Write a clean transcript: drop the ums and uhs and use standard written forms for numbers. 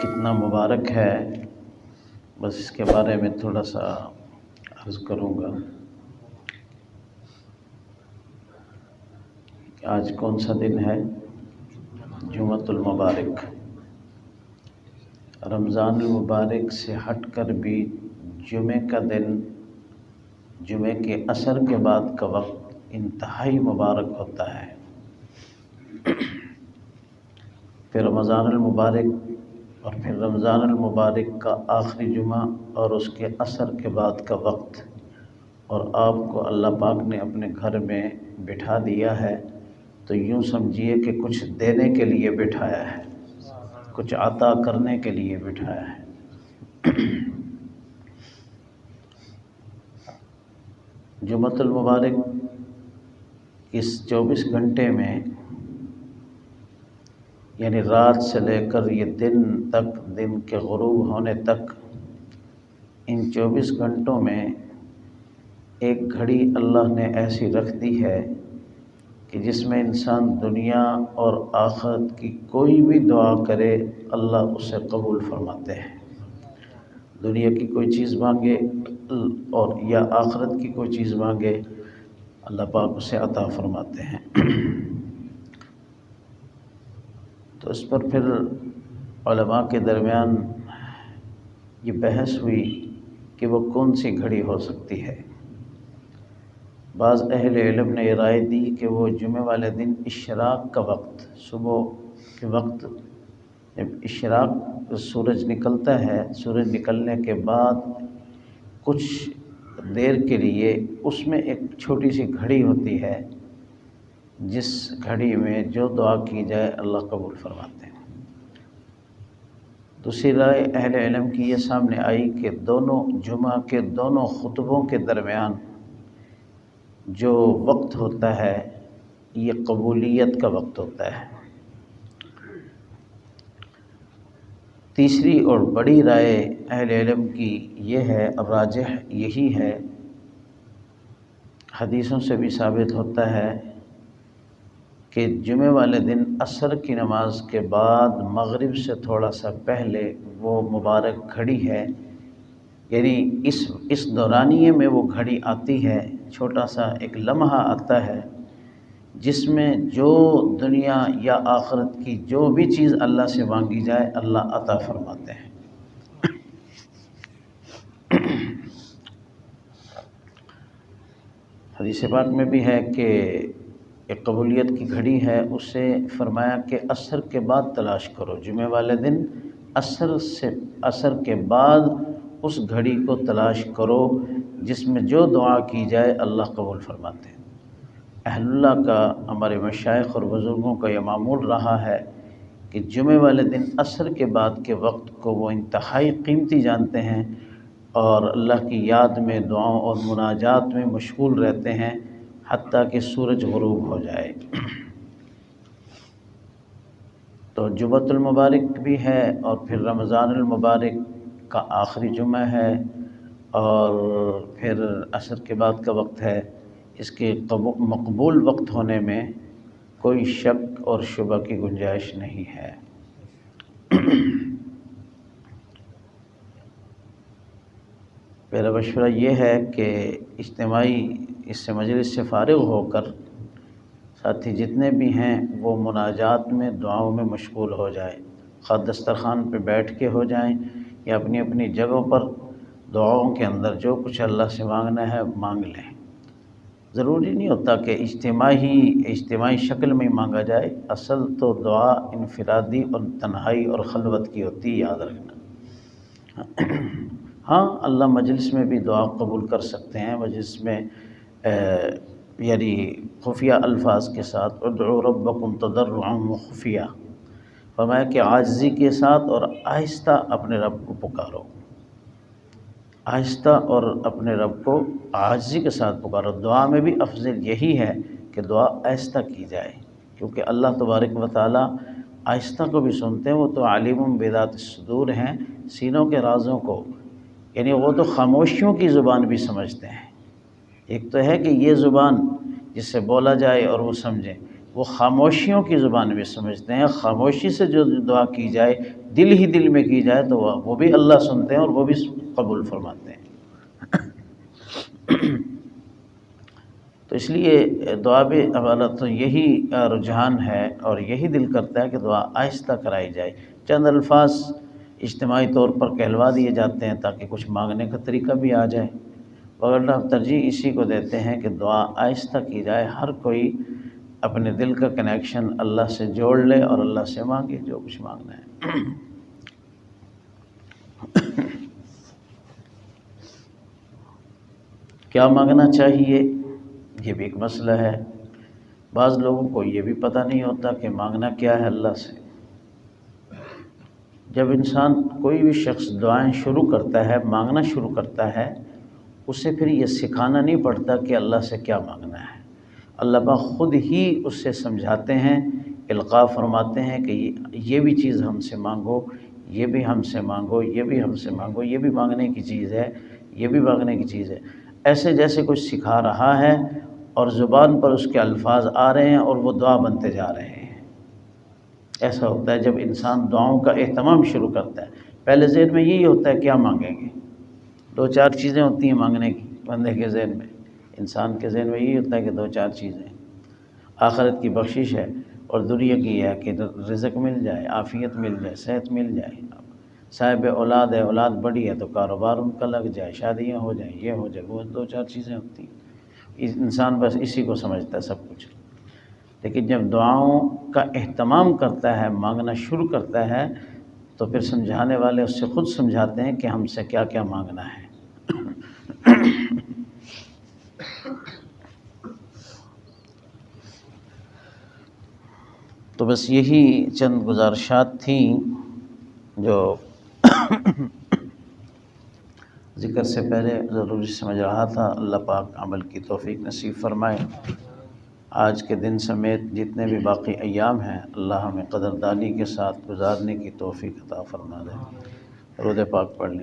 کتنا مبارک ہے، بس اس کے بارے میں تھوڑا سا عرض کروں گا کہ آج کون سا دن ہے؟ جمعۃ المبارک۔ رمضان المبارک سے ہٹ کر بھی جمعے کا دن، جمعے کے عصر کے بعد کا وقت انتہائی مبارک ہوتا ہے۔ پھر رمضان المبارک اور پھر رمضان المبارک کا آخری جمعہ اور اس کے عصر کے بعد کا وقت، اور آپ کو اللہ پاک نے اپنے گھر میں بٹھا دیا ہے تو یوں سمجھیے کہ کچھ دینے کے لیے بٹھایا ہے، کچھ عطا کرنے کے لیے بٹھایا ہے۔ جمعۃ المبارک اس 24 گھنٹے میں، یعنی رات سے لے کر یہ دن تک، دن کے غروب ہونے تک، ان 24 گھنٹوں میں ایک گھڑی اللہ نے ایسی رکھ دی ہے کہ جس میں انسان دنیا اور آخرت کی کوئی بھی دعا کرے اللہ اسے قبول فرماتے ہیں۔ دنیا کی کوئی چیز مانگے اور یا آخرت کی کوئی چیز مانگے، اللہ پاک اسے عطا فرماتے ہیں۔ تو اس پر پھر علماء کے درمیان یہ بحث ہوئی کہ وہ کون سی گھڑی ہو سکتی ہے۔ بعض اہل علم نے یہ رائے دی کہ وہ جمعے والے دن اشراق کا وقت، صبح کے وقت جب اشراق سورج نکلتا ہے، سورج نکلنے کے بعد کچھ دیر کے لیے اس میں ایک چھوٹی سی گھڑی ہوتی ہے جس گھڑی میں جو دعا کی جائے اللہ قبول فرماتے ہیں۔ دوسری رائے اہل علم کی یہ سامنے آئی کہ دونوں جمعہ کے دونوں خطبوں کے درمیان جو وقت ہوتا ہے یہ قبولیت کا وقت ہوتا ہے۔ تیسری اور بڑی رائے اہل علم کی یہ ہے، اور راجح یہی ہے، حدیثوں سے بھی ثابت ہوتا ہے کہ جمعے والے دن عصر کی نماز کے بعد مغرب سے تھوڑا سا پہلے وہ مبارک گھڑی ہے، یعنی اس دورانیے میں وہ گھڑی آتی ہے، چھوٹا سا ایک لمحہ آتا ہے جس میں جو دنیا یا آخرت کی جو بھی چیز اللہ سے مانگی جائے اللہ عطا فرماتے ہیں۔ حدیث پاک میں بھی ہے کہ ایک قبولیت کی گھڑی ہے، اسے فرمایا کہ عصر کے بعد تلاش کرو، جمعے والے دن عصر کے بعد اس گھڑی کو تلاش کرو جس میں جو دعا کی جائے اللہ قبول فرماتے ہیں۔ اہل اللہ کا، ہمارے مشائخ اور بزرگوں کا یہ معمول رہا ہے کہ جمعے والے دن عصر کے بعد کے وقت کو وہ انتہائی قیمتی جانتے ہیں اور اللہ کی یاد میں، دعاؤں اور مناجات میں مشغول رہتے ہیں حتیٰ کہ سورج غروب ہو جائے۔ تو جمعۃ المبارک بھی ہے اور پھر رمضان المبارک کا آخری جمعہ ہے اور پھر عصر کے بعد کا وقت ہے۔ اس کے مقبول وقت ہونے میں کوئی شک اور شبہ کی گنجائش نہیں ہے۔ میرا مشورہ یہ ہے کہ اجتماعی اس سے مجلس سے فارغ ہو کر ساتھی جتنے بھی ہیں وہ مناجات میں، دعاؤں میں مشغول ہو جائیں، خواہ دسترخوان پہ بیٹھ کے ہو جائیں یا اپنی اپنی جگہوں پر دعاؤں کے اندر جو کچھ اللہ سے مانگنا ہے مانگ لیں۔ ضروری نہیں ہوتا کہ اجتماعی شکل میں مانگا جائے، اصل تو دعا انفرادی اور تنہائی اور خلوت کی ہوتی ہے، یاد رکھنا۔ ہاں، اللہ مجلس میں بھی دعا قبول کر سکتے ہیں، مجلس میں یعنی خفیہ الفاظ کے ساتھ، ادعوا ربکم تضرعا وخفیہ، فرمایا کہ عاجزی کے ساتھ اور آہستہ اپنے رب کو پکارو، آہستہ اور اپنے رب کو عاجزی کے ساتھ پکارو۔ دعا میں بھی افضل یہی ہے کہ دعا آہستہ کی جائے، کیونکہ اللہ تبارک و تعالیٰ آہستہ کو بھی سنتے ہیں، وہ تو علیم بذات الصدور ہیں، سینوں کے رازوں کو، یعنی وہ تو خاموشیوں کی زبان بھی سمجھتے ہیں۔ ایک تو ہے کہ یہ زبان جس سے بولا جائے اور وہ سمجھیں، وہ خاموشیوں کی زبان بھی سمجھتے ہیں. خاموشی سے جو دعا کی جائے، دل ہی دل میں کی جائے تو وہ بھی اللہ سنتے ہیں اور وہ بھی قبول فرماتے ہیں. تو اس لیے دعا بھی ہمارا تو یہی رجحان ہے اور یہی دل کرتا ہے کہ دعا آہستہ کرائی جائے. چند الفاظ اجتماعی طور پر کہلوا دیے جاتے ہیں تاکہ کچھ مانگنے کا طریقہ بھی آ جائے، ورنہ ترجیح اسی کو دیتے ہیں کہ دعا آہستہ کی جائے، ہر کوئی اپنے دل کا کنیکشن اللہ سے جوڑ لے اور اللہ سے مانگے جو کچھ مانگنا ہے. کیا مانگنا چاہیے یہ بھی ایک مسئلہ ہے. بعض لوگوں کو یہ بھی پتہ نہیں ہوتا کہ مانگنا کیا ہے اللہ سے. جب انسان کوئی بھی شخص دعائیں شروع کرتا ہے، مانگنا شروع کرتا ہے، اسے پھر یہ سکھانا نہیں پڑتا کہ اللہ سے کیا مانگنا ہے. اللہ پاک خود ہی اس سے سمجھاتے ہیں، القاء فرماتے ہیں کہ یہ بھی چیز ہم سے مانگو، یہ بھی ہم سے مانگو، یہ بھی ہم سے مانگو، یہ بھی مانگنے کی چیز ہے، یہ بھی مانگنے کی چیز ہے. ایسے جیسے کچھ سکھا رہا ہے اور زبان پر اس کے الفاظ آ رہے ہیں اور وہ دعا بنتے جا رہے ہیں. ایسا ہوتا ہے جب انسان دعاؤں کا اہتمام شروع کرتا ہے. پہلے ذہن میں یہی ہوتا ہے کیا مانگیں گے، دو چار چیزیں ہوتی ہیں مانگنے کی بندے کے ذہن میں، انسان کے ذہن میں یہی ہوتا ہے کہ دو چار چیزیں، آخرت کی بخشش ہے اور دنیا کی ہے کہ رزق مل جائے، عافیت مل جائے، صحت مل جائے، صاحب اولاد ہے، اولاد بڑی ہے تو کاروبار ان کا لگ جائے، شادیاں ہو جائیں، یہ ہو جائے، وہ دو چار چیزیں ہوتی ہیں. انسان بس اسی کو سمجھتا ہے سب کچھ. لیکن جب دعاؤں کا اہتمام کرتا ہے، مانگنا شروع کرتا ہے، تو پھر سمجھانے والے اس سے خود سمجھاتے ہیں کہ ہم سے کیا کیا مانگنا ہے. تو بس یہی چند گزارشات تھیں جو ذکر سے پہلے ضروری سمجھ رہا تھا. اللہ پاک عمل کی توفیق نصیب فرمائے. آج کے دن سمیت جتنے بھی باقی ایام ہیں اللہ ہمیں قدردانی کے ساتھ گزارنے کی توفیق عطا فرما دے. درود پاک پڑھ لیں.